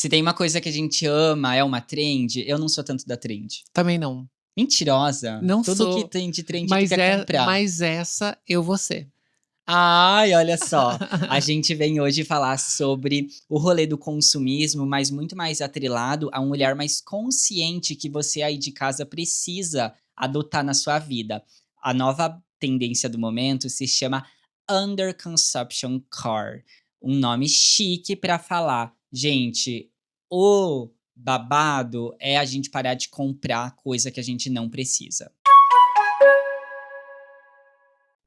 Se tem uma coisa que a gente ama, é uma trend, eu não sou tanto da trend. Também não. Mentirosa. Não Tudo que sou, tem de trend tu quer comprar. mas essa eu vou ser. Ai, olha só, a gente vem hoje falar sobre o rolê do consumismo, mas muito mais atrelado a um olhar mais consciente que você aí de casa precisa adotar na sua vida. A nova tendência do momento se chama Under Consumption Core, um nome chique para falar, gente, o babado é a gente parar de comprar coisa que a gente não precisa.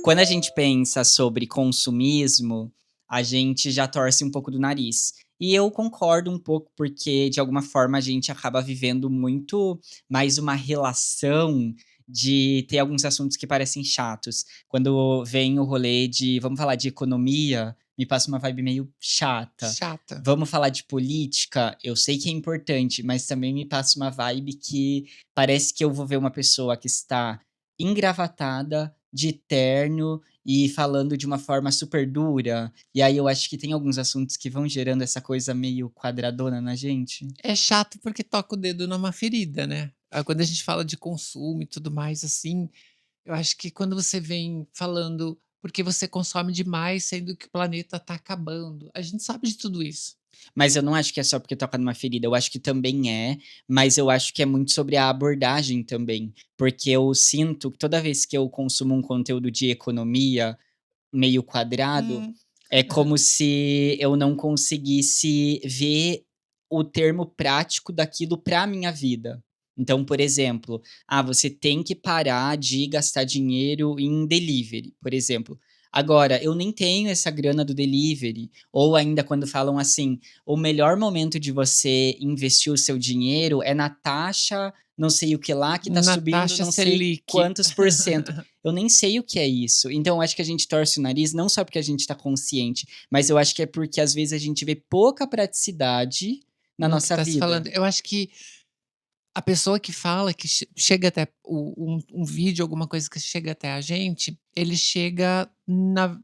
Quando a gente pensa sobre consumismo, a gente já torce um pouco do nariz. E eu concordo um pouco, porque de alguma forma a gente acaba vivendo muito mais uma relação de ter alguns assuntos que parecem chatos. Quando vem o rolê de, vamos falar de economia, me passa uma vibe meio chata. Chata. Vamos falar de política, eu sei que é importante, mas também me passa uma vibe que parece que eu vou ver uma pessoa que está engravatada, de terno e falando de uma forma super dura. E aí eu acho que tem alguns assuntos que vão gerando essa coisa meio quadradona na gente. É chato porque toca o dedo numa ferida, né. Quando a gente fala de consumo e tudo mais, assim, eu acho que quando você vem falando porque você consome demais, sendo que o planeta tá acabando, a gente sabe de tudo isso. Mas eu não acho que é só porque toca numa ferida, eu acho que também é, mas eu acho que é muito sobre a abordagem também. Porque eu sinto que toda vez que eu consumo um conteúdo de economia meio quadrado, Hum. é como se eu não conseguisse ver o termo prático daquilo para minha vida. Então, por exemplo, você tem que parar de gastar dinheiro em delivery, por exemplo. Agora, eu nem tenho essa grana do delivery, ou ainda quando falam assim: "O melhor momento de você investir o seu dinheiro é na taxa não sei o que lá, que tá subindo Natasha não sei Selic. quantos por cento". Eu nem sei o que é isso. Então eu acho que a gente torce o nariz não só porque a gente tá consciente, mas eu acho que é porque às vezes a gente vê pouca praticidade na No que nossa tá se vida. falando. Eu acho que a pessoa que fala que chega até um vídeo, alguma coisa que chega até a gente, ele chega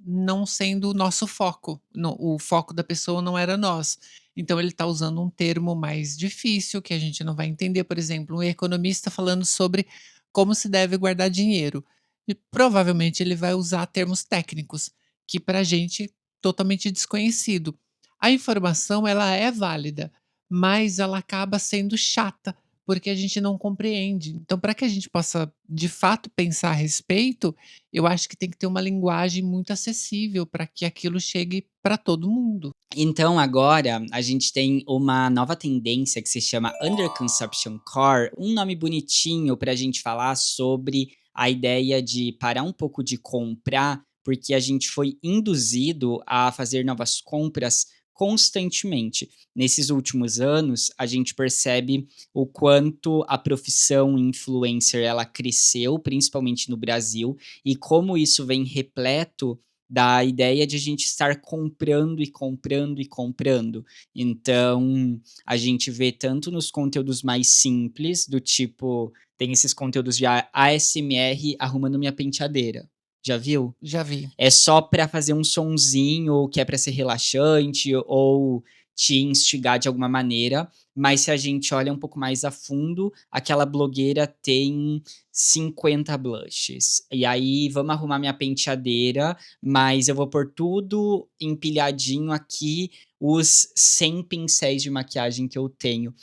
não sendo o nosso foco, o foco da pessoa não era nós. Então ele está usando um termo mais difícil, que a gente não vai entender, por exemplo, um economista falando sobre como se deve guardar dinheiro, e provavelmente ele vai usar termos técnicos, que para a gente totalmente desconhecido. A informação ela é válida, mas ela acaba sendo chata, porque a gente não compreende. Então, para que a gente possa, de fato, pensar a respeito, eu acho que tem que ter uma linguagem muito acessível para que aquilo chegue para todo mundo. Então agora a gente tem uma nova tendência que se chama Under Consumption Core, um nome bonitinho para a gente falar sobre a ideia de parar um pouco de comprar, porque a gente foi induzido a fazer novas compras constantemente. Nesses últimos anos, a gente percebe o quanto a profissão influencer ela cresceu, principalmente no Brasil, e como isso vem repleto da ideia de a gente estar comprando e comprando e comprando. Então, a gente vê tanto nos conteúdos mais simples, do tipo, tem esses conteúdos de ASMR arrumando minha penteadeira. Já viu? Já vi. É só pra fazer um sonzinho que é pra ser relaxante ou te instigar de alguma maneira, mas se a gente olha um pouco mais a fundo, aquela blogueira tem 50 blushes. E aí, vamos arrumar minha penteadeira, mas eu vou pôr tudo empilhadinho aqui, os 100 pincéis de maquiagem que eu tenho.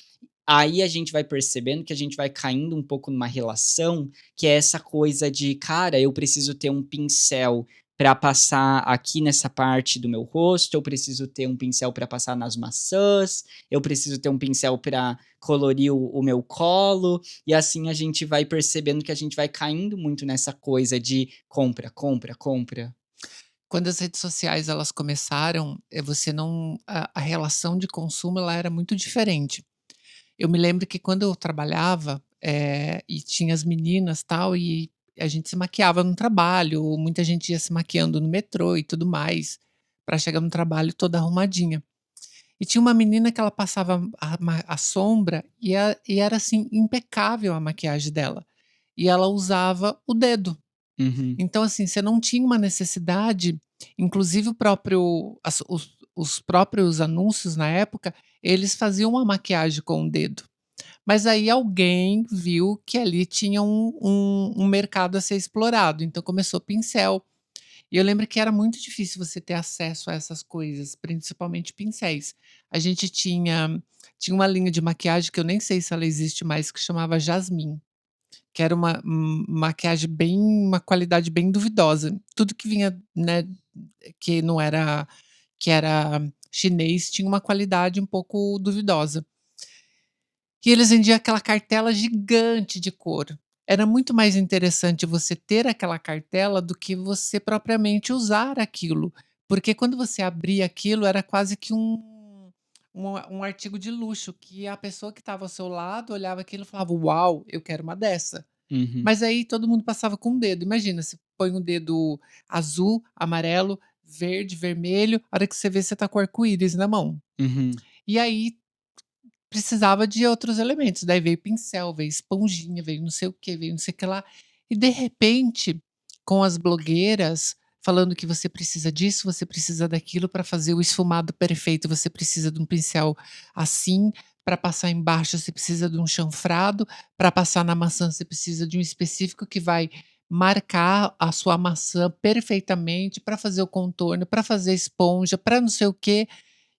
Aí a gente vai percebendo que a gente vai caindo um pouco numa relação, que é essa coisa de: "Cara, eu preciso ter um pincel para passar aqui nessa parte do meu rosto, eu preciso ter um pincel para passar nas maçãs, eu preciso ter um pincel para colorir o meu colo", e assim a gente vai percebendo que a gente vai caindo muito nessa coisa de compra, compra, compra. Quando as redes sociais elas começaram, você não a relação de consumo ela era muito diferente. Eu me lembro que quando eu trabalhava, e tinha as meninas tal, e a gente se maquiava no trabalho, ou muita gente ia se maquiando no metrô e tudo mais, para chegar no trabalho toda arrumadinha. E tinha uma menina que ela passava a sombra e era, assim, impecável a maquiagem dela. E ela usava o dedo. Uhum. Então, assim, você não tinha uma necessidade, inclusive o próprio os próprios anúncios na época, eles faziam uma maquiagem com o dedo. Mas aí alguém viu que ali tinha um mercado a ser explorado, então começou pincel. E eu lembro que era muito difícil você ter acesso a essas coisas, principalmente pincéis. A gente tinha uma linha de maquiagem que eu nem sei se ela existe mais, que chamava Jasmine, que era uma maquiagem bem uma qualidade bem duvidosa. Tudo que vinha, né, que não era que era chinês, tinha uma qualidade um pouco duvidosa. E eles vendiam aquela cartela gigante de cor. Era muito mais interessante você ter aquela cartela do que você propriamente usar aquilo, porque quando você abria aquilo era quase que um artigo de luxo que a pessoa que estava ao seu lado olhava aquilo e falava: "Uau, eu quero uma dessa". Uhum, Mas aí todo mundo passava com o dedo. Imagina, você põe um dedo azul, amarelo, verde, vermelho, a hora que você vê, você tá com o arco-íris na mão. uhum, E aí precisava de outros elementos, daí veio pincel, veio esponjinha, veio não sei o que, veio não sei o que lá. E de repente, com as blogueiras falando que você precisa disso, você precisa daquilo para fazer o esfumado perfeito, você precisa de um pincel assim, para passar embaixo você precisa de um chanfrado, para passar na maçã você precisa de um específico que vai marcar a sua maçã perfeitamente, para fazer o contorno, para fazer esponja, para não sei o quê.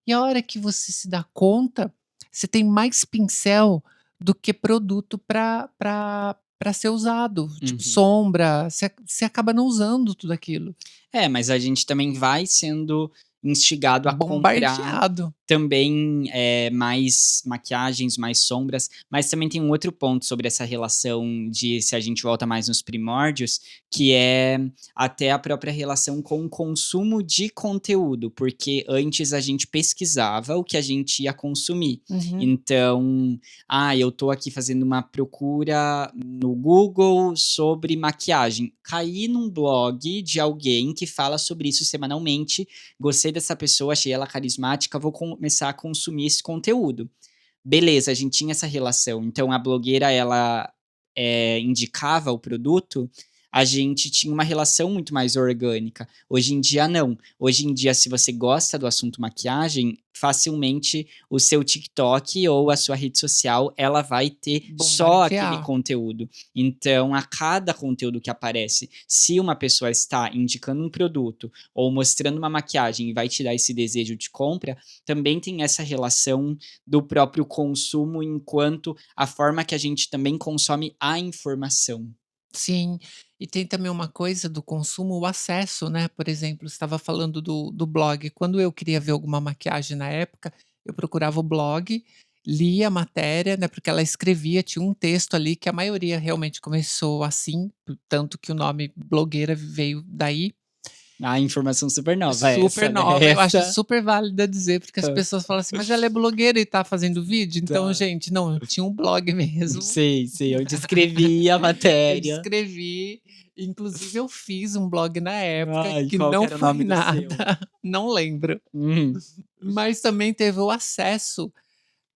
E a hora que você se dá conta, você tem mais pincel do que produto para ser usado, tipo uhum. sombra, você acaba não usando tudo aquilo. É, mas a gente também vai sendo instigado a comprar Bombardeado. também, mais maquiagens, mais sombras, mas também tem um outro ponto sobre essa relação de se a gente volta mais nos primórdios, que é até a própria relação com o consumo de conteúdo, porque antes a gente pesquisava o que a gente ia consumir. Uhum. Então, eu tô aqui fazendo uma procura no Google sobre maquiagem, caí num blog de alguém que fala sobre isso semanalmente, gostei dessa pessoa, achei ela carismática, vou começar a consumir esse conteúdo. Beleza, a gente tinha essa relação. Então a blogueira ela, indicava o produto, a gente tinha uma relação muito mais orgânica. Hoje em dia não. Hoje em dia, se você gosta do assunto maquiagem, facilmente o seu TikTok ou a sua rede social, ela vai ter só aquele Bombardear. conteúdo. Então, a cada conteúdo que aparece, se uma pessoa está indicando um produto ou mostrando uma maquiagem e vai te dar esse desejo de compra, também tem essa relação do próprio consumo, enquanto a forma que a gente também consome a informação. Sim, e tem também uma coisa do consumo, o acesso, né, por exemplo, você estava falando do blog, quando eu queria ver alguma maquiagem na época, eu procurava o blog, lia a matéria, né, porque ela escrevia, tinha um texto ali que a maioria realmente começou assim, tanto que o nome blogueira veio daí. A informação super nova Super essa, né, nova, eu acho essa super válida dizer, porque as hã, pessoas falam assim: "Mas ela é blogueira e tá fazendo vídeo?". Então, tá. gente, não, eu tinha um blog mesmo. Sei, sei, onde escrevia a Eu matéria. escrevi, inclusive eu fiz um blog na época Ai, que qual que não era o foi nome do nada, seu? não lembro. Hum, Mas também teve o acesso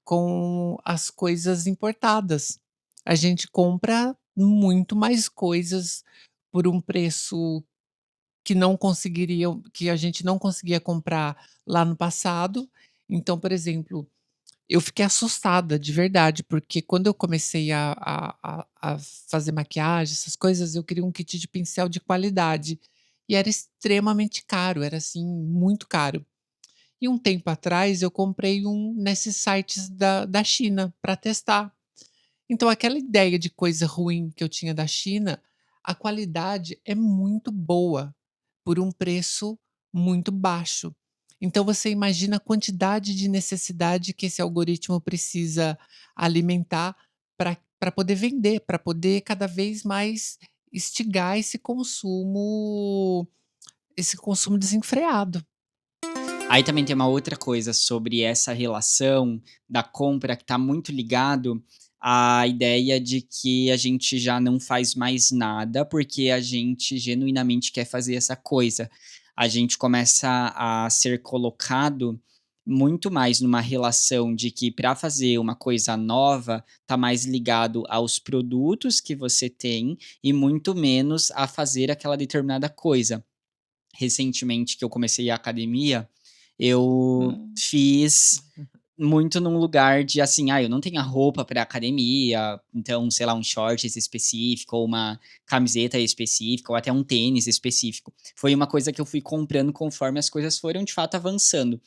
com as coisas importadas. A gente compra muito mais coisas por um preço que a gente não conseguia comprar lá no passado. Então, por exemplo, eu fiquei assustada de verdade, porque quando eu comecei a fazer maquiagem, essas coisas, eu queria um kit de pincel de qualidade, e era extremamente caro, era, assim, muito caro. E um tempo atrás eu comprei um nesses sites da China para testar. Então aquela ideia de coisa ruim que eu tinha da China, a qualidade é muito boa, por um preço muito baixo. Então você imagina a quantidade de necessidade que esse algoritmo precisa alimentar para poder vender, para poder cada vez mais instigar esse consumo desenfreado. Aí também tem uma outra coisa sobre essa relação da compra que está muito ligado à ideia de que a gente já não faz mais nada, porque a gente genuinamente quer fazer essa coisa. A gente começa a ser colocado muito mais numa relação de que para fazer uma coisa nova, tá mais ligado aos produtos que você tem e muito menos a fazer aquela determinada coisa. Recentemente que eu comecei a academia, Eu Hum. fiz muito num lugar de assim, eu não tenho a roupa pra academia, então, sei lá, um shorts específico ou uma camiseta específica ou até um tênis específico. Foi uma coisa que eu fui comprando conforme as coisas foram de fato avançando.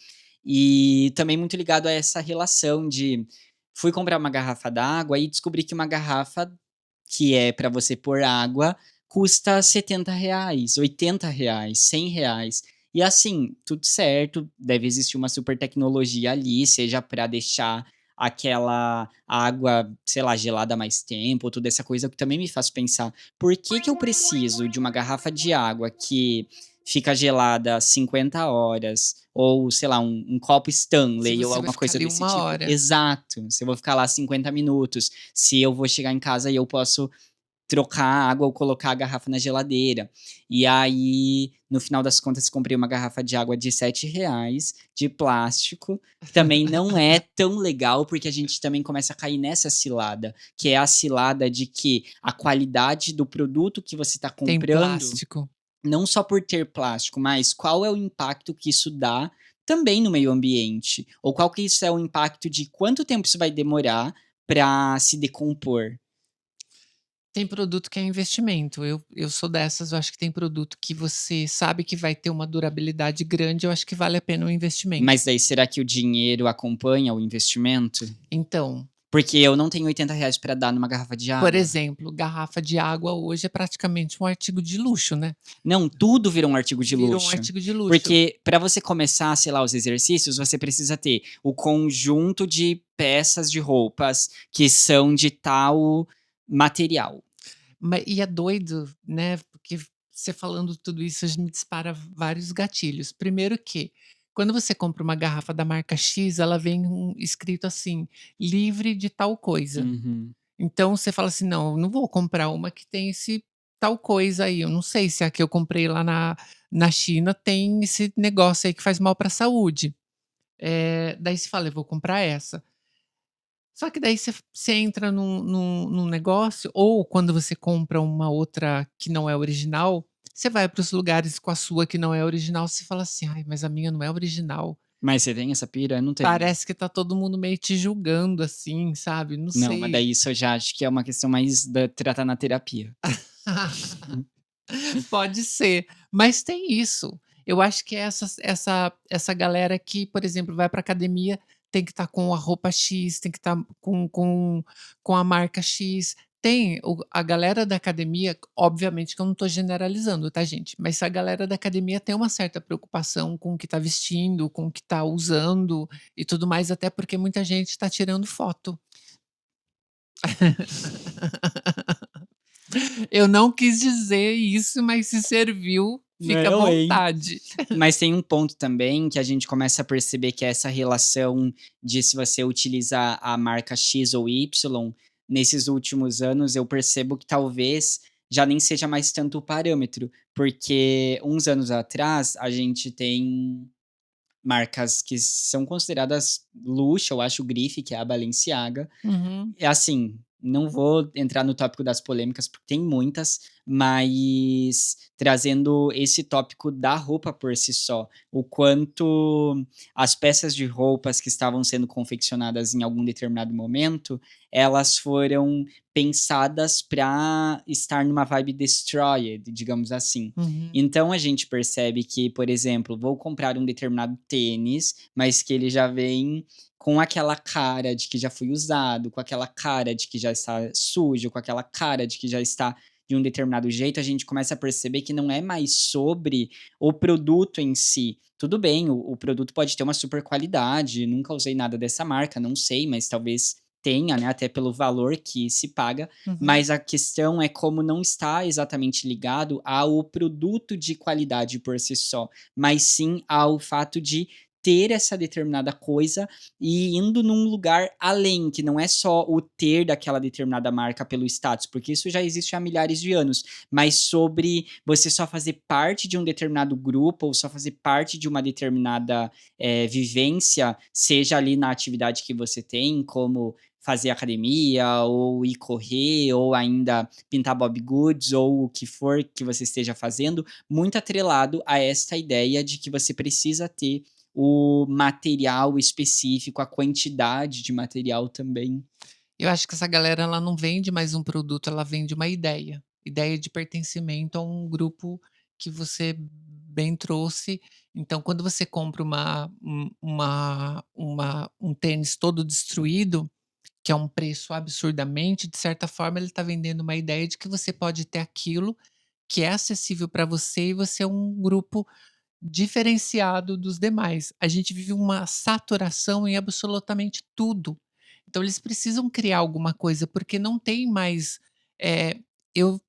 E também muito ligado a essa relação de fui comprar uma garrafa d'água e descobri que uma garrafa que é pra você pôr água custa R$ 70, R$ 80, R$ 100. E assim, tudo certo, deve existir uma super tecnologia ali, seja para deixar aquela água, sei lá, gelada mais tempo, toda essa coisa que também me faz pensar, por que que eu preciso de uma garrafa de água que fica gelada 50 horas, ou sei lá, um copo Se Stanley ou você vai alguma ficar coisa ali desse 1 tipo. hora. Exato, se eu vou ficar lá 50 minutos, se eu vou chegar em casa e eu posso trocar a água ou colocar a garrafa na geladeira. E aí, no final das contas, comprei uma garrafa de água de R$ 7, de plástico, que também não é tão legal, porque a gente também começa a cair nessa cilada, que é a cilada de que a qualidade do produto que você está Tem comprando, plástico. não só por ter plástico, mas qual é o impacto que isso dá também no meio ambiente, ou qual que isso é o impacto de quanto tempo isso vai demorar para se decompor. Tem produto que é investimento, eu sou dessas, eu acho que tem produto que você sabe que vai ter uma durabilidade grande, eu acho que vale a pena o investimento. Mas daí será que o dinheiro acompanha o investimento? Então, Porque eu não tenho R$ 80 pra dar numa garrafa de por água. exemplo, garrafa de água hoje é praticamente um artigo de luxo, né. Não, tudo vira um artigo de Virou um luxo. artigo de luxo. Porque pra você começar, sei lá, os exercícios, você precisa ter o conjunto de peças de roupas que são de tal material. E é doido, né, porque você falando tudo isso me dispara vários gatilhos. Primeiro que, quando você compra uma garrafa da marca X, ela vem escrito assim: "Livre de tal coisa". Uhum. Então você fala assim: "Não, eu não vou comprar uma que tem esse tal coisa aí, eu não sei se a que eu comprei lá na China tem esse negócio aí que faz mal para a saúde". Daí você fala: "Eu vou comprar essa". Só que daí você entra num negócio ou quando você compra uma outra que não é original, você vai para os lugares com a sua que não é original, você fala assim: "Ai, mas a minha não é original". Mas você tem essa pira? Eu não tenho. Parece que tá todo mundo meio te julgando, assim, sabe, não Não, mas sei. daí isso eu já acho que é uma questão mais da tratar na terapia. Pode ser, mas tem isso. Eu acho que é essa galera que, por exemplo, vai pra academia, tem que estar com a roupa X, tem que estar com a marca X. Tem a galera da academia, obviamente que eu não tô generalizando, tá, gente, mas a galera da academia tem uma certa preocupação com o que tá vestindo, com o que tá usando e tudo mais, até porque muita gente tá tirando foto. Eu não quis dizer isso, mas se serviu, fica à Não, hein. vontade. Mas tem um ponto também que a gente começa a perceber que é essa relação de se você utilizar a marca X ou Y, nesses últimos anos eu percebo que talvez já nem seja mais tanto o parâmetro, porque uns anos atrás a gente tem marcas que são consideradas luxo, eu acho o grife, que é a Balenciaga, Uhum. é assim, não vou entrar no tópico das polêmicas, porque tem muitas, mas trazendo esse tópico da roupa por si só, o quanto as peças de roupas que estavam sendo confeccionadas em algum determinado momento, elas foram pensadas para estar numa vibe destroyed, digamos assim. Uhum. Então a gente percebe que, por exemplo, vou comprar um determinado tênis, mas que ele já vem com aquela cara de que já foi usado, com aquela cara de que já está sujo, com aquela cara de que já está de um determinado jeito, a gente começa a perceber que não é mais sobre o produto em si. Tudo bem, o produto pode ter uma super qualidade, nunca usei nada dessa marca, não sei, mas talvez tenha, né, até pelo valor que se paga, Uhum. mas a questão é como não está exatamente ligado ao produto de qualidade por si só, mas sim ao fato de ter essa determinada coisa e indo num lugar além, que não é só o ter daquela determinada marca pelo status, porque isso já existe há milhares de anos, mas sobre você só fazer parte de um determinado grupo ou só fazer parte de uma determinada, vivência, seja ali na atividade que você tem, como fazer academia ou ir correr ou ainda pintar bobbie goods ou o que for que você esteja fazendo, muito atrelado a esta ideia de que você precisa ter o material específico, a quantidade de material também. Eu acho que essa galera ela não vende mais um produto, ela vende uma ideia. Ideia de pertencimento a um grupo que você bem trouxe. Então, quando você compra um tênis todo destruído, que é um preço absurdamente, de certa forma ele está vendendo uma ideia de que você pode ter aquilo que é acessível para você e você é um grupo diferenciado dos demais. A gente vive uma saturação em absolutamente tudo. Então eles precisam criar alguma coisa, porque não tem mais. eh, eu,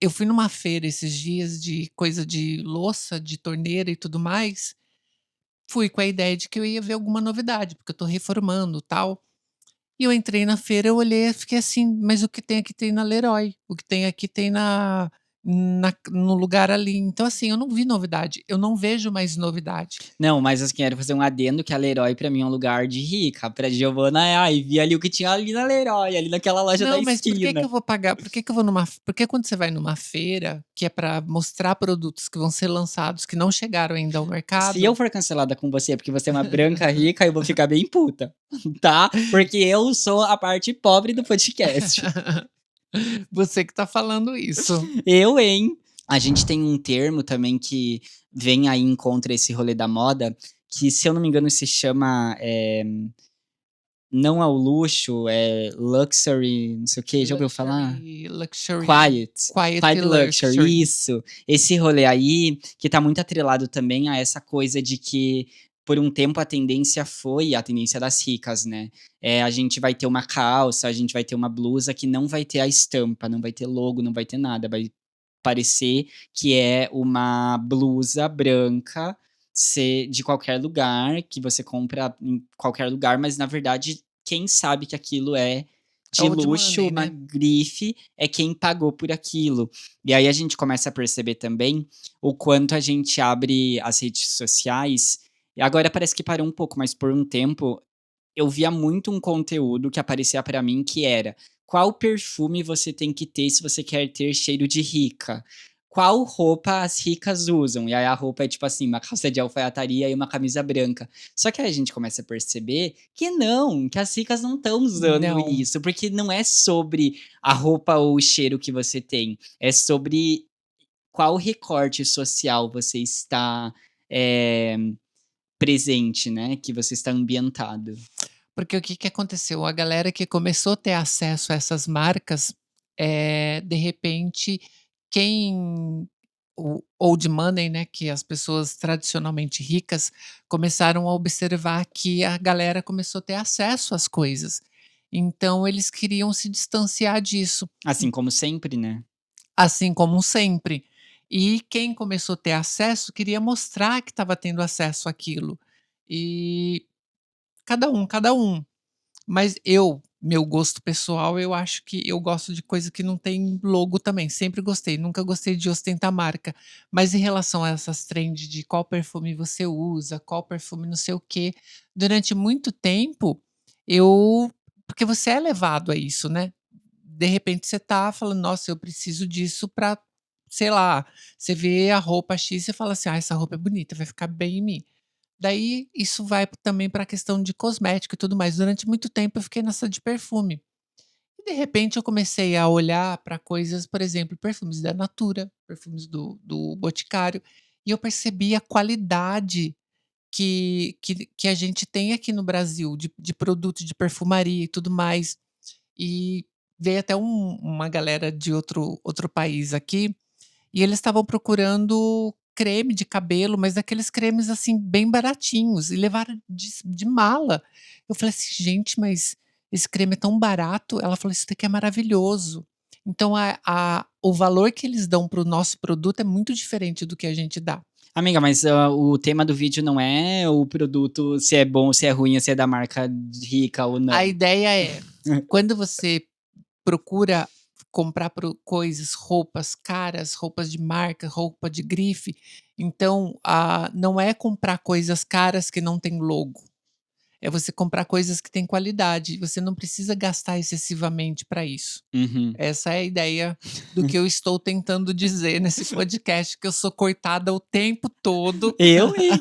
eu fui numa feira esses dias de coisa de louça, de torneira e tudo mais. Fui com a ideia de que eu ia ver alguma novidade, porque eu tô reformando tal. E eu entrei na feira, eu olhei e fiquei assim, mas o que tem aqui tem na Leroy, o que tem aqui tem no lugar ali. Então, assim, eu não vi novidade, eu não vejo mais novidade. Não, mas assim, quero fazer um adendo que a Leroy pra mim é um lugar de rica. Pra Giovana é, ai, vi ali o que tinha ali na Leroy, ali naquela loja da Não, mas por que que esquina. eu vou pagar? Por que que eu vou porque quando você vai numa feira, que é para mostrar produtos que vão ser lançados, que não chegaram ainda ao Se eu mercado. for cancelada com você porque você é uma branca rica, eu vou ficar bem puta, tá? Porque eu sou a parte pobre do podcast. Você que tá falando isso. Eu, hein? A gente tem um termo também que vem aí em contra esse rolê da moda, que se eu não me engano se chama, não ao luxo, é luxury, não sei o quê, já ouviu falar? Luxury, Quiet. quiet Quiet luxury, luxury. isso. Esse rolê aí, que tá muito atrelado também a essa coisa de que, por um tempo, a tendência foi a tendência das ricas, né? A gente vai ter uma calça, a gente vai ter uma blusa que não vai ter a estampa, não vai ter logo, não vai ter nada, vai parecer que é uma blusa branca, ser de qualquer lugar, que você compra em qualquer lugar, mas na verdade, quem sabe que aquilo é de Old luxo, money, uma né? grife, é quem pagou por aquilo. E aí a gente começa a perceber também o quanto a gente abre as redes sociais. E agora parece que parou um pouco, mas por um tempo eu via muito um conteúdo que aparecia pra mim que era: qual perfume você tem que ter se você quer ter cheiro de rica? Qual roupa as ricas usam? E aí a roupa é tipo assim, uma calça de alfaiataria e uma camisa branca. Só que aí a gente começa a perceber que não, que as ricas não estão usando Não. isso, porque não é sobre a roupa ou o cheiro que você tem, é sobre qual recorte social você está, eh, presente, né, que você está ambientado. Porque o que que aconteceu? A galera que começou a ter acesso a essas marcas, de repente, quem o old money, né, que as pessoas tradicionalmente ricas começaram a observar que a galera começou a ter acesso às coisas. Então eles queriam se distanciar disso, Assim como sempre, né. assim como sempre. E quem começou a ter acesso queria mostrar que estava tendo acesso àquilo. E cada um. Mas meu gosto pessoal, eu acho que eu gosto de coisa que não tem logo também, sempre gostei, nunca gostei de ostentar marca. Mas em relação a essas trends de qual perfume você usa, qual perfume não sei o quê, durante muito tempo eu porque você é levado a isso, né. De repente você tá falando: "Nossa, eu preciso disso pra", sei lá, você vê a roupa X, você fala assim: "Ah, essa roupa é bonita, vai ficar bem em mim". Daí isso vai também para a questão de cosmético e tudo mais. Durante muito tempo eu fiquei nessa de perfume. E de repente eu comecei a olhar para coisas, por exemplo, perfumes da Natura, perfumes do Boticário, e eu percebi a qualidade que a gente tem aqui no Brasil de produtos de perfumaria e tudo mais. E veio até uma galera de outro país aqui e eles estavam procurando creme de cabelo, mas aqueles cremes, assim, bem baratinhos e levaram de mala. Eu falei assim: "Gente, mas esse creme é tão barato". Ela falou: "Isso daqui é maravilhoso". Então o valor que eles dão para o nosso produto é muito diferente do que a gente dá. Amiga, mas, o tema do vídeo não é o produto se é bom, se é ruim, ou se é da marca rica ou A não. ideia é, quando você procura comprar coisas, roupas caras, roupas de marca, roupa de grife, então, não é comprar coisas caras que não tem logo. É você comprar coisas que têm qualidade, você não precisa gastar excessivamente para isso. Uhum. Essa é a ideia do que eu estou tentando dizer nesse podcast, que eu sou cortada o tempo todo. Eu, hein?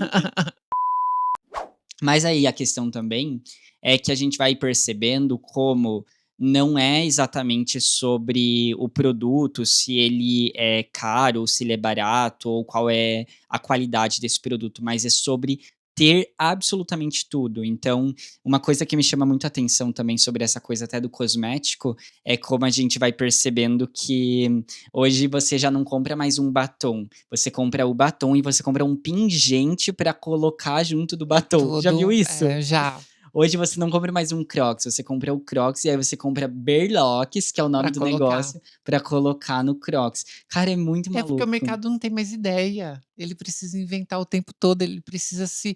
Mas aí a questão também é que a gente vai percebendo como não é exatamente sobre o produto, se ele é caro ou se ele é barato ou qual é a qualidade desse produto, mas é sobre ter absolutamente tudo. Então, uma coisa que me chama muito a atenção também sobre essa coisa até do cosmético, é como a gente vai percebendo que hoje você já não compra mais um batom, você compra o batom e você compra um pingente pra colocar junto do batom. Já viu Tudo isso? já, Hoje você não compra mais um Crocs, você compra o Crocs e aí você compra berloques, que é o nome pra do colocar. negócio, pra colocar no Crocs. Cara, é muito É porque o maluco. mercado não tem mais ideia. Ele precisa inventar o tempo todo, ele precisa se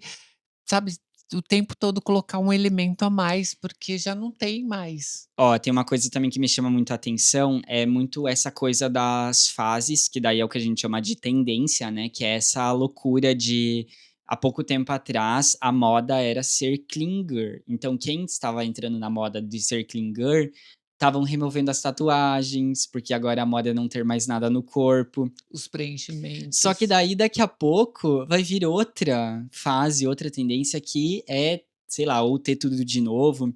sabe, o tempo todo colocar um elemento a mais, porque já não tem mais. Ó, tem uma coisa também que me chama muito a atenção, é muito essa coisa das fases, que daí é o que a gente chama de tendência, né, que é essa loucura de há pouco tempo atrás, a moda era ser clean girl. Então quem estava entrando na moda de ser clean girl, estavam removendo as tatuagens, porque agora a moda é não ter mais nada no corpo. Os Só que preenchimentos. daí daqui a pouco vai vir outra fase, outra tendência que é, sei lá, ou ter tudo de novo,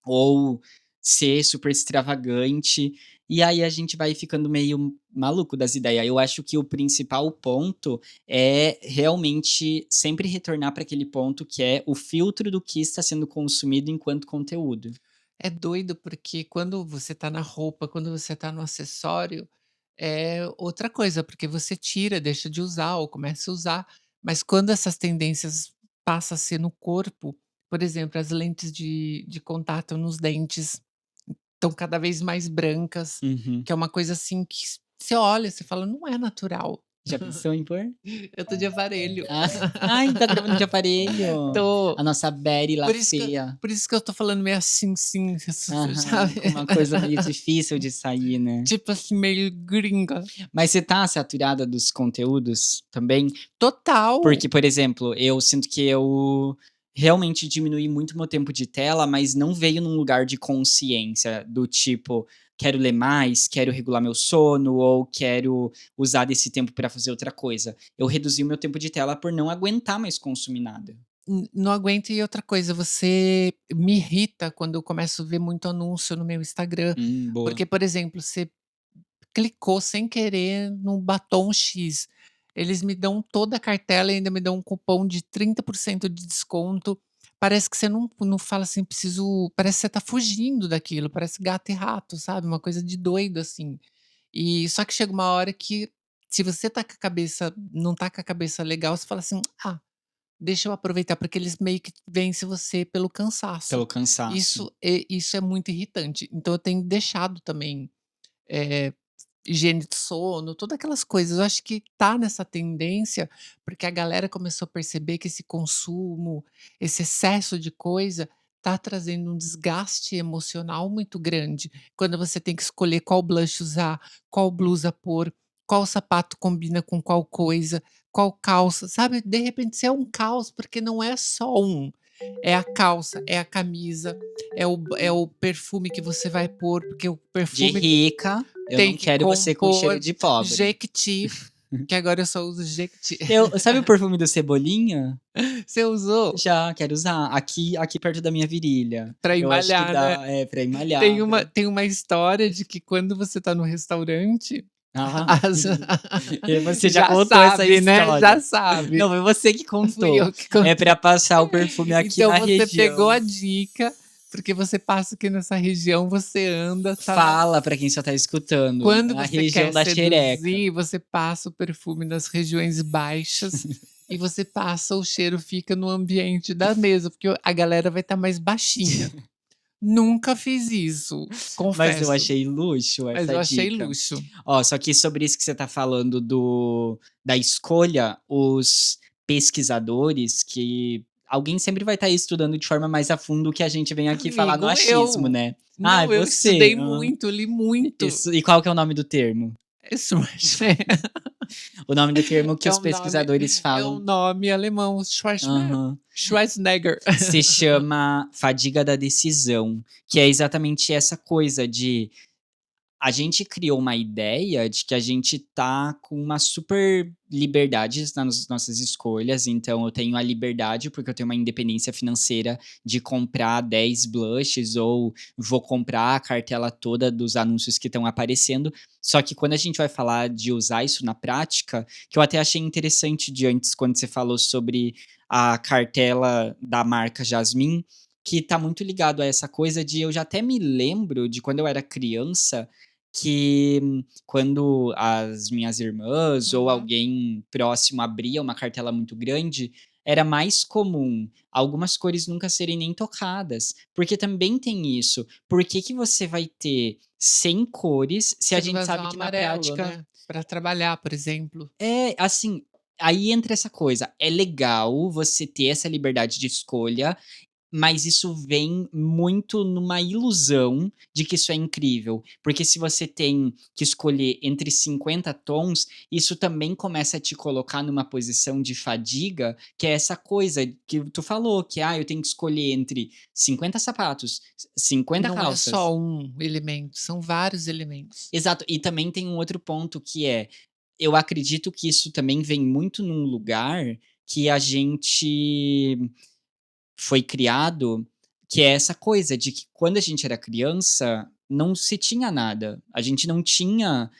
ou ser super extravagante, e aí a gente vai ficando meio maluco das ideias. Eu acho que o principal ponto é realmente sempre retornar para aquele ponto que é o filtro do que está sendo consumido enquanto conteúdo. É doido, porque quando você tá na roupa, quando você tá no acessório, é outra coisa, porque você tira, deixa de usar ou começa a usar. Mas quando essas tendências passa a ser no corpo, por exemplo, as lentes de contato nos dentes estão cada vez mais brancas, Uhum. que é uma coisa assim que você olha, você fala: "Não é natural". Já pensou em pôr? Eu tô de aparelho. Ah, ai, tá gravando de aparelho. Tô. A nossa Betty lá Por isso que eu feia. por isso que eu tô falando meio assim, sim, Aham, sabe. com uma coisa meio difícil de sair, né. Tipo assim, meio gringa. Mas você tá saturada dos conteúdos também? Total. Porque, por exemplo, eu sinto que eu realmente diminui muito meu tempo de tela, mas não veio num lugar de consciência, do tipo: "Quero ler mais, quero regular meu sono ou quero usar desse tempo pra fazer outra coisa". Eu reduzi o meu tempo de tela por não aguentar mais consumir nada. Não aguento e outra coisa, você me irrita quando eu começo a ver muito anúncio no meu Instagram, Boa. porque, por exemplo, você clicou sem querer no batom X, eles me dão toda a cartela e ainda me dão um cupom de 30% de desconto. Parece que você não fala assim: "Preciso", parece que você tá fugindo daquilo, parece gato e rato, sabe, uma coisa de doido, assim. E só que chega uma hora que, se você tá com a cabeça não tá com a cabeça legal, você fala assim: "Ah, deixa eu aproveitar", porque eles meio que vence você pelo cansaço. Pelo cansaço. Isso é muito irritante. Então eu tenho deixado também, eh, higiene de sono, todas aquelas coisas. Eu acho que tá nessa tendência, porque a galera começou a perceber que esse consumo, esse excesso de coisa, tá trazendo um desgaste emocional muito grande. Quando você tem que escolher qual blush usar, qual blusa pôr, qual sapato combina com qual coisa, qual calça, sabe? De repente você é um caos, porque não é só um. É a calça, é a camisa, é o perfume que você vai pôr, porque o De perfume rica, eu tem não que quero você com cheiro compor de pobre. Jequiti, que agora eu só uso Jequiti. Eu sabe o perfume do Cebolinha? Você usou? Já, quero usar. Aqui perto da minha virilha. Pra Eu acho que embalhar, né. dá pra Tem malhar, uma tem uma história de que quando você tá no restaurante, ah, as e você já já contou essa sabe, né, história. já sabe. Não, foi você que Fui contou. eu que É contei. pra passar o perfume aqui Então na você pegou região. a dica, porque você passa aqui nessa região, você anda, tá na Fala pra quem só tá escutando, quando na você região quer da xereca. seduzir, você passa o perfume nas regiões baixas e você passa, o cheiro fica no ambiente da mesa, porque a galera vai estar mais baixinha. Nunca fiz isso, Mas eu confesso, achei luxo mas essa eu achei dica. luxo. Ó, só que sobre isso que você tá falando da escolha, os pesquisadores que alguém sempre vai estar estudando de forma mais a fundo que a gente vem aqui falar no Amigo, achismo, né. Ah, é não, eu você. estudei muito, li muito. Isso. E qual que é o nome do termo? Isso O nome do termo que é os um nome pesquisadores é um falam nome alemão, aham. Schwarzenegger. Se chama fadiga da decisão, que é exatamente essa coisa de a gente criou uma ideia de que a gente tá com uma super liberdade nas nossas escolhas, então eu tenho a liberdade, porque eu tenho uma independência financeira de comprar 10 blushes ou vou comprar a cartela toda dos anúncios que estão aparecendo. Só que quando a gente vai falar de usar isso na prática, que eu até achei interessante de antes, quando você falou sobre a cartela da marca Jasmine, que tá muito ligado a essa coisa de eu já até me lembro de quando eu era criança, que quando as minhas irmãs ou Uhum. alguém próximo abria uma cartela muito grande, era mais comum algumas cores nunca serem nem tocadas, porque também tem isso, por que que você vai ter 100 cores se a Você não gente vai usar o sabe que na amarelo, prática né, pra trabalhar, por exemplo. é, assim, aí entra essa coisa, é legal você ter essa liberdade de escolha, mas isso vem muito numa ilusão de que isso é incrível, porque se você tem que escolher entre 50 tons, isso também começa a te colocar numa posição de fadiga, que é essa coisa que tu falou, que: "Ah, eu tenho que escolher entre 50 sapatos, 50 Não é calças". só um elemento, são vários elementos. Exato, e também tem um outro ponto que é, eu acredito que isso também vem muito num lugar que a gente foi criado, que é essa coisa de que quando a gente era criança, não se tinha nada. A gente não tinha,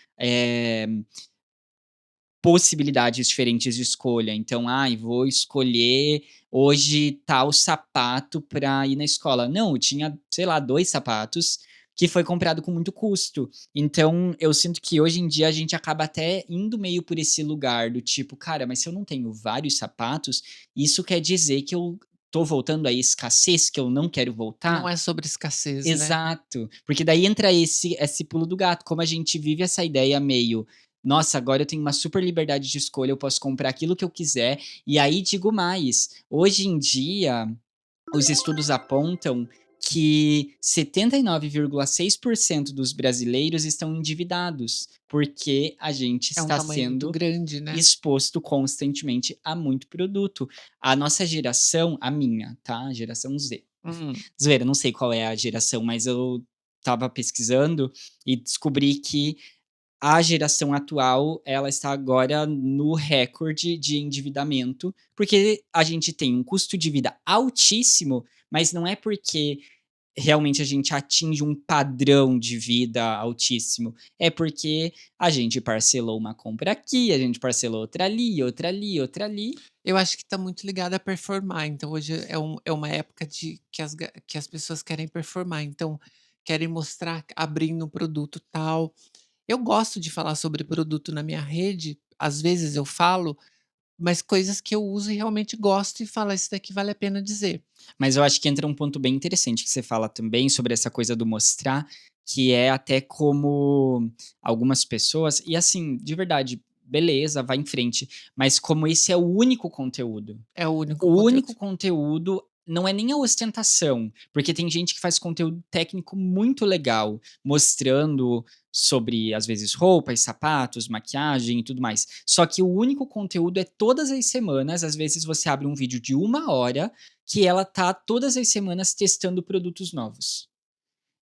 possibilidades diferentes de escolha. Então, "Ai, vou escolher hoje tal sapato para ir na escola". Não, eu tinha, sei lá, 2 sapatos que foi comprado com muito custo. Então, eu sinto que hoje em dia a gente acaba até indo meio por esse lugar do tipo: "Cara, mas se eu não tenho vários sapatos, isso quer dizer que eu tô voltando à escassez, que eu não quero Não voltar?". é sobre escassez, né. Exato, porque daí entra esse pulo do gato, como a gente vive essa ideia meio: "Nossa, agora eu tenho uma super liberdade de escolha, eu posso comprar aquilo que eu quiser", e aí digo mais, hoje em dia, os estudos apontam que 79,6% dos brasileiros estão endividados, porque a gente É um está tamanho muito sendo grande, né. exposto constantemente a muito produto. A nossa geração, a minha, tá, a geração Z. Hum. Zoeira, não sei qual é a geração, mas eu estava pesquisando e descobri que a geração atual, ela está agora no recorde de endividamento, porque a gente tem um custo de vida altíssimo, mas não é porque realmente a gente atinge um padrão de vida altíssimo, é porque a gente parcelou uma compra aqui, a gente parcelou outra ali, outra ali, outra ali. Eu acho que está muito ligado a performar, então hoje é uma época de que as pessoas querem performar, então querem mostrar abrindo um produto tal. Eu gosto de falar sobre produto na minha rede, às vezes eu falo, mas coisas que eu uso e realmente gosto e falo: "Isso daqui vale a pena dizer". Mas eu acho que entra um ponto bem interessante que você fala também sobre essa coisa do mostrar, que é até como algumas pessoas e assim, de verdade, beleza, vai em frente, mas como esse é o único conteúdo. É o único O conteúdo. único conteúdo não é nem a ostentação, porque tem gente que faz conteúdo técnico muito legal, mostrando sobre, às vezes, roupas, sapatos, maquiagem e tudo mais. Só que o único conteúdo é todas as semanas, às vezes você abre um vídeo de 1 hora, que ela tá todas as semanas testando produtos novos.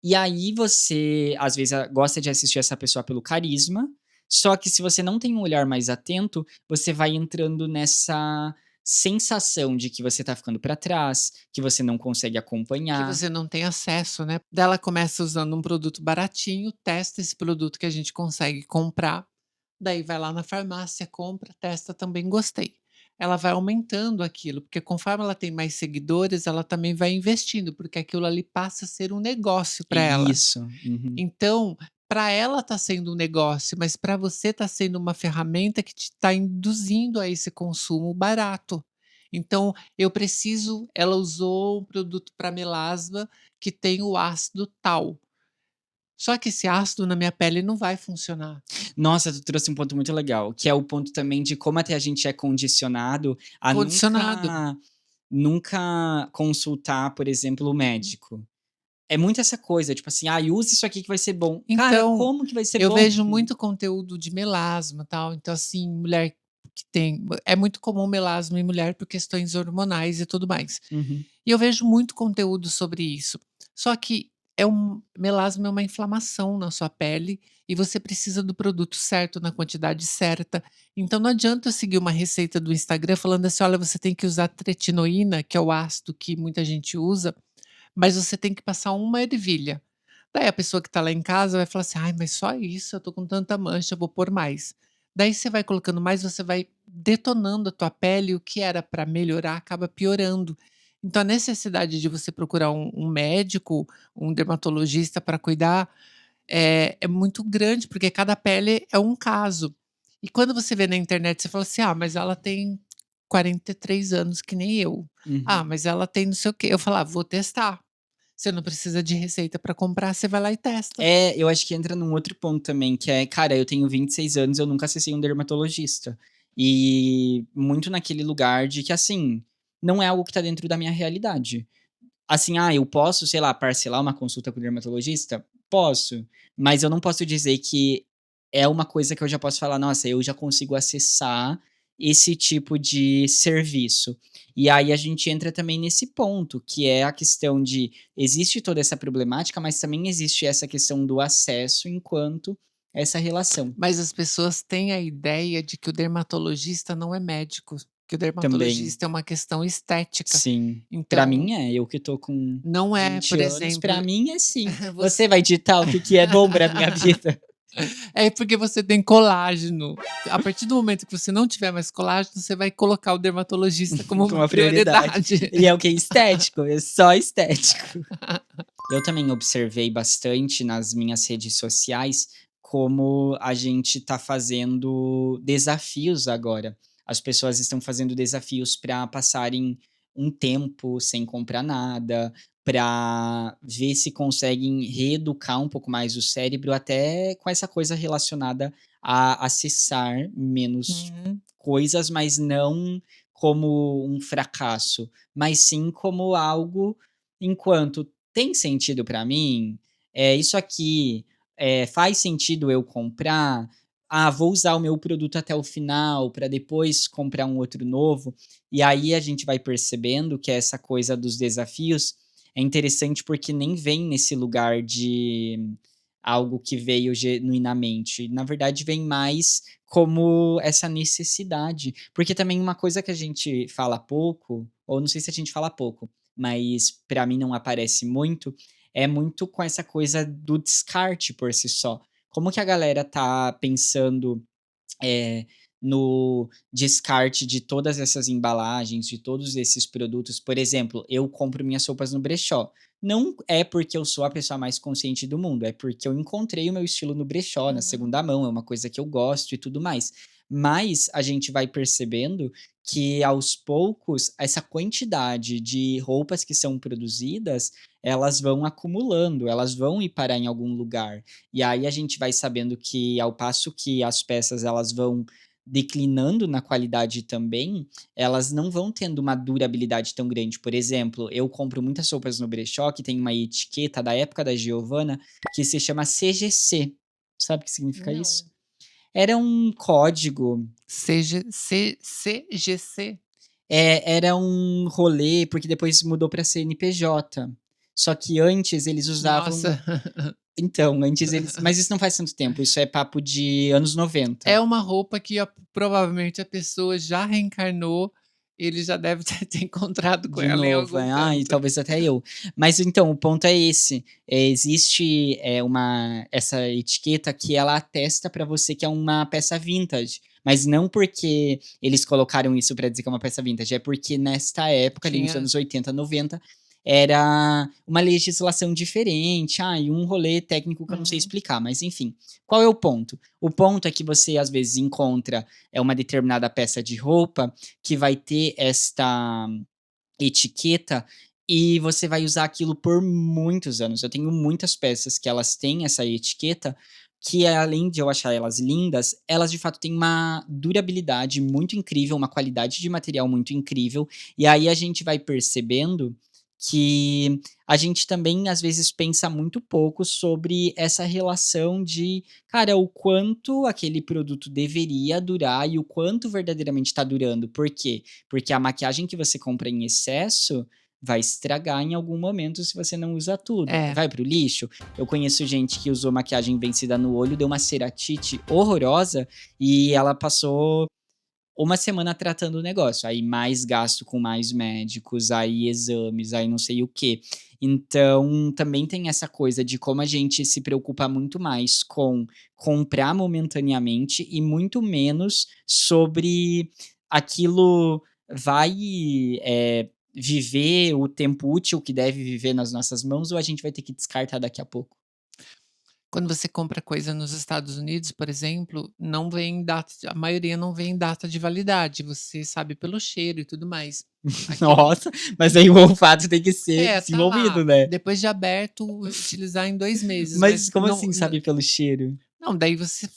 E aí você, às vezes, gosta de assistir essa pessoa pelo carisma, só que se você não tem um olhar mais atento, você vai entrando nessa sensação de que você tá ficando pra trás, que você não consegue Que acompanhar. você não tem acesso, né. Daí ela começa usando um produto baratinho, testa esse produto que a gente consegue comprar, daí vai lá na farmácia, compra, testa, também gostei. Ela vai aumentando aquilo, porque conforme ela tem mais seguidores, ela também vai investindo, porque aquilo ali passa a ser um negócio para ela. Isso, uhum. Então, para ela está sendo um negócio, mas para você está sendo uma ferramenta que te está induzindo a esse consumo barato. Então, eu preciso ela usou um produto para melasma que tem o ácido tal. Só que esse ácido na minha pele não vai funcionar. Nossa, tu trouxe um ponto muito legal, que é o ponto também de como até a gente é condicionado a Condicionado. nunca consultar, por exemplo, o médico. É muito essa coisa, tipo assim: "Ai, use isso aqui que vai ser bom". Cara, Então, como que vai ser eu bom? vejo muito conteúdo de melasma, tal, então, assim, mulher que tem é muito comum melasma em mulher por questões hormonais e tudo mais. Uhum. E eu vejo muito conteúdo sobre isso. Só que melasma é uma inflamação na sua pele e você precisa do produto certo, na quantidade certa. Então não adianta eu seguir uma receita do Instagram falando assim: "Olha, você tem que usar tretinoína", que é o ácido que muita gente usa, mas você tem que passar uma ervilha. Daí a pessoa que tá lá em casa vai falar assim: "Ai, mas só isso? Eu tô com tanta mancha, eu vou pôr mais". Daí você vai colocando mais, você vai detonando a tua pele, e o que era para melhorar acaba piorando. Então a necessidade de você procurar um médico, um dermatologista para cuidar, é muito grande, porque cada pele é um caso. E quando você vê na internet, você fala assim: "Ah, mas ela tem 43 anos que nem eu. Ah, Uhum. mas ela tem não sei o quê". Eu falo: "Ah, vou testar". Você não precisa de receita para comprar, você vai lá e testa. É, eu acho que entra num outro ponto também, que é, cara, eu tenho 26 anos, eu nunca acessei um dermatologista. E muito naquele lugar de que, assim, não é algo que tá dentro da minha realidade. Assim, eu posso, sei lá, parcelar uma consulta com o dermatologista? Posso, mas eu não posso dizer que é uma coisa que eu já posso falar: "Nossa, eu já consigo acessar esse tipo de serviço". E aí a gente entra também nesse ponto, que é a questão de existe toda essa problemática, mas também existe essa questão do acesso enquanto essa relação Mas as pessoas têm a ideia de que o dermatologista não é médico, que o também. dermatologista é uma questão estética. Sim. Pra Então, mim é, eu que tô com não é, 20 por anos, exemplo, pra mim é sim. você Você vai ditar o que que é bom pra minha vida? é porque você tem colágeno. A partir do momento que você não tiver mais colágeno, você vai colocar o dermatologista como Com uma uma prioridade. prioridade. E é o quê? Estético, é só estético. Eu também observei bastante nas minhas redes sociais como a gente tá fazendo desafios agora. As pessoas estão fazendo desafios para passarem um tempo sem comprar nada, para ver se conseguem reeducar um pouco mais o cérebro, até com essa coisa relacionada a acessar menos Uhum. coisas, mas não como um fracasso, mas sim como algo enquanto tem sentido para mim? Isso aqui, faz sentido eu comprar? Vou usar o meu produto até o final para depois comprar um outro novo. E aí a gente vai percebendo que essa coisa dos desafios é interessante porque nem vem nesse lugar de algo que veio genuinamente. Na verdade, vem mais como essa necessidade. Porque também uma coisa que a gente fala pouco, ou não sei se a gente fala pouco, mas para mim não aparece muito, é muito com essa coisa do descarte por si só. Como que a galera tá pensando eh, no descarte de todas essas embalagens, de todos esses produtos. Por exemplo, eu compro minhas roupas no brechó. Não é porque eu sou a pessoa mais consciente do mundo, é porque eu encontrei o meu estilo no brechó, na Uhum. segunda mão, é uma coisa que eu gosto e tudo mais. Mas a gente vai percebendo que aos poucos essa quantidade de roupas que são produzidas, elas vão acumulando, elas vão ir parar em algum lugar. E aí a gente vai sabendo que ao passo que as peças elas vão declinando na qualidade também, elas não vão tendo uma durabilidade tão grande. Por exemplo, eu compro muitas roupas no brechó que tem uma etiqueta da época da Giovanna que se chama CGC. Sabe o que significa isso? Não. Era um código, CGC? era um rolê, porque depois mudou para CNPJ. Só que antes eles usavam. Nossa. Então, antes eles, mas isso não faz tanto tempo, isso é papo de anos 90. É uma roupa que provavelmente a pessoa já reencarnou, ele já deve ter encontrado com De ela em novo, algum e canto. talvez até eu. Mas então, o ponto é esse, existe, essa etiqueta que ela atesta para você que é uma peça vintage, mas não porque eles colocaram isso para dizer que é uma peça vintage, é porque nesta época, ali nos Tinha anos 80, 90, era uma legislação diferente, e um rolê técnico que eu não sei uhum. explicar, mas enfim. Qual é o ponto? O ponto é que você às vezes encontra, uma determinada peça de roupa que vai ter esta etiqueta e você vai usar aquilo por muitos anos. Eu tenho muitas peças que elas têm essa etiqueta, que além de eu achar elas lindas, elas de fato têm uma durabilidade muito incrível, uma qualidade de material muito incrível, e aí a gente vai percebendo que a gente também às vezes pensa muito pouco sobre essa relação de, cara, o quanto aquele produto deveria durar e o quanto verdadeiramente está durando. Por quê? Porque a maquiagem que você compra em excesso vai estragar em algum momento se você não usa tudo. É. Vai pro lixo. Eu conheço gente que usou maquiagem vencida no olho, deu uma ceratite horrorosa e ela passou uma semana tratando o negócio, aí mais gasto com mais médicos, aí exames, aí não sei o quê. Então, também tem essa coisa de como a gente se preocupa muito mais com comprar momentaneamente e muito menos sobre aquilo vai, viver o tempo útil que deve viver nas nossas mãos ou a gente vai ter que descartar daqui a pouco. Quando você compra coisa nos Estados Unidos, por exemplo, não vem data a maioria não vem data de validade, você sabe pelo cheiro e tudo mais. Aqui Nossa, mas aí o olfato tem que ser tá lá, desenvolvido, né? depois de aberto, utilizar em 2 meses, Mas mas como assim sabe pelo cheiro? não, daí você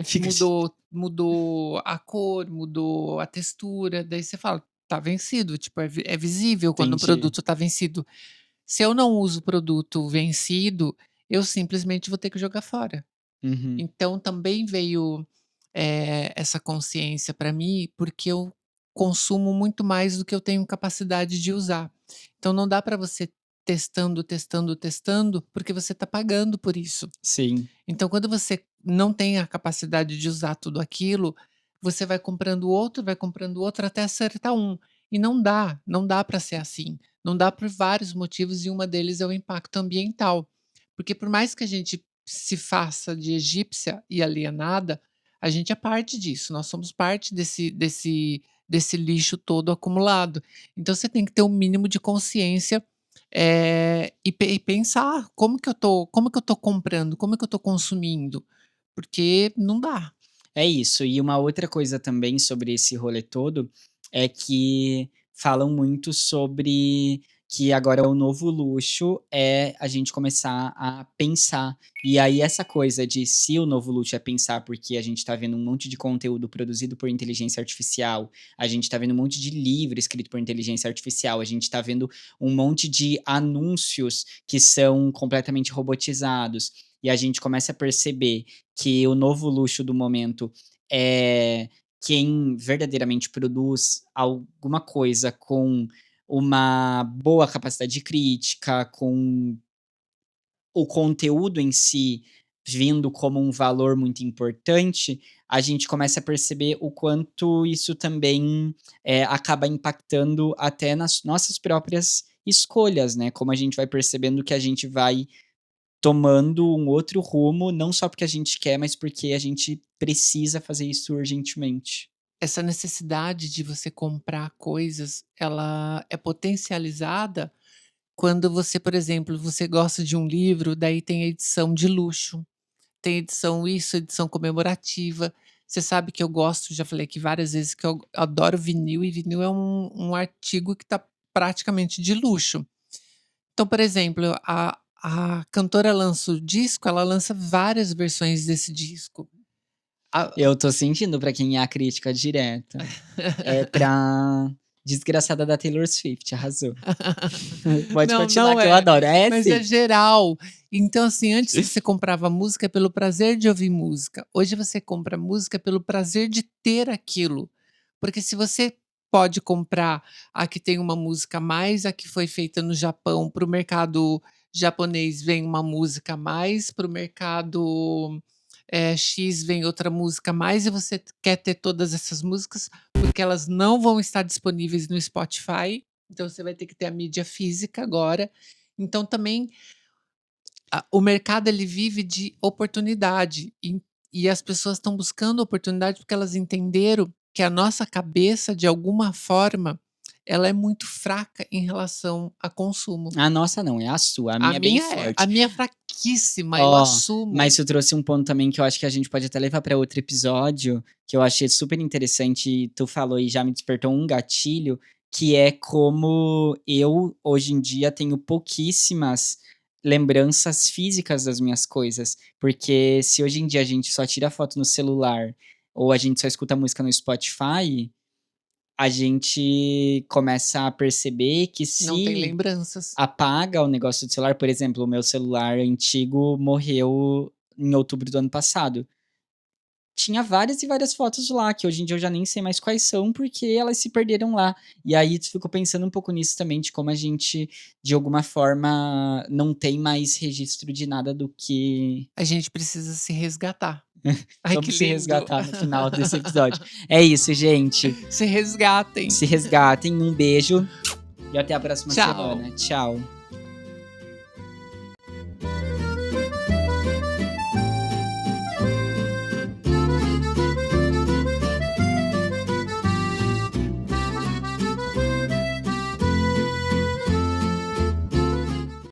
Fica che mudou a cor, mudou a textura, daí você fala: "Tá vencido", tipo, é visível quando o entendi. produto tá vencido. Se eu não uso o produto vencido, eu simplesmente vou ter que jogar fora. Uhum. Então também veio, essa consciência para mim, porque eu consumo muito mais do que eu tenho capacidade de usar. Então não dá para você testando, testando, testando, porque você está pagando por isso. Sim. Então quando você não tem a capacidade de usar tudo aquilo, você vai comprando outro até acertar um. E não dá, não dá para ser assim. Não dá por vários motivos e uma deles é o impacto ambiental. Porque por mais que a gente se faça de egípcia e alienada, a gente é parte disso, nós somos parte desse lixo todo acumulado. Então você tem que ter um mínimo de consciência, e pensar: como que eu tô comprando, como que eu tô consumindo? Porque não dá. É isso. E uma outra coisa também sobre esse rolê todo, é que falam muito sobre que agora o novo luxo é a gente começar a pensar. E aí essa coisa de se o novo luxo é pensar, porque a gente tá vendo um monte de conteúdo produzido por inteligência artificial, a gente tá vendo um monte de livro escrito por inteligência artificial, a gente tá vendo um monte de anúncios que são completamente robotizados, e a gente começa a perceber que o novo luxo do momento é quem verdadeiramente produz alguma coisa com uma boa capacidade de crítica, com o conteúdo em si vindo como um valor muito importante, a gente começa a perceber o quanto isso também, acaba impactando até nas nossas próprias escolhas, né, como a gente vai percebendo que a gente vai tomando um outro rumo, não só porque a gente quer, mas porque a gente precisa fazer isso urgentemente. Essa necessidade de você comprar coisas, ela é potencializada quando você, por exemplo, você gosta de um livro, daí tem edição de luxo, tem edição isso, edição comemorativa. Você sabe que eu gosto, já falei aqui várias vezes que eu adoro vinil, e vinil é um artigo que está praticamente de luxo. Então, por exemplo, a cantora lança o disco, ela lança várias versões desse disco. A Eu tô sentindo pra quem é a crítica direta. É pra desgraçada da Taylor Swift, arrasou. Pode Não, continuar não que eu é, adoro. É mas é sim. geral. Então, assim, antes você comprava música pelo prazer de ouvir música, hoje você compra música pelo prazer de ter aquilo. Porque se você pode comprar a que tem uma música a mais, a que foi feita no Japão, para o mercado japonês vem uma música a mais, para o mercado, X vem outra música a mais, e você quer ter todas essas músicas, porque elas não vão estar disponíveis no Spotify, então você vai ter que ter a mídia física agora. Então também o mercado ele vive de oportunidade, e as pessoas estão buscando oportunidade porque elas entenderam que a nossa cabeça, de alguma forma, ela é muito fraca em relação a consumo. A nossa não, é a sua, a A minha é bem minha é, a forte. minha é fraquíssima, eu Ó, assumo. mas tu trouxe um ponto também que eu acho que a gente pode até levar pra outro episódio, que eu achei super interessante e tu falou e já me despertou um gatilho, que é como eu, hoje em dia, tenho pouquíssimas lembranças físicas das minhas coisas. Porque se hoje em dia a gente só tira foto no celular, ou a gente só escuta música no Spotify, a gente começa a perceber que Não tem se lembranças. apaga o negócio do celular, por exemplo, o meu celular antigo morreu em outubro do ano passado. tinha várias e várias fotos lá, que hoje em dia eu já nem sei mais quais são, porque elas se perderam lá. E aí tu ficou pensando um pouco nisso também, de como a gente, de alguma forma, não tem mais registro de nada do que A gente precisa se resgatar. Ai, que vamos se lindo. resgatar no final desse episódio. É isso, gente. Se resgatem. Se resgatem, um beijo e até a próxima Tchau. semana. Tchau.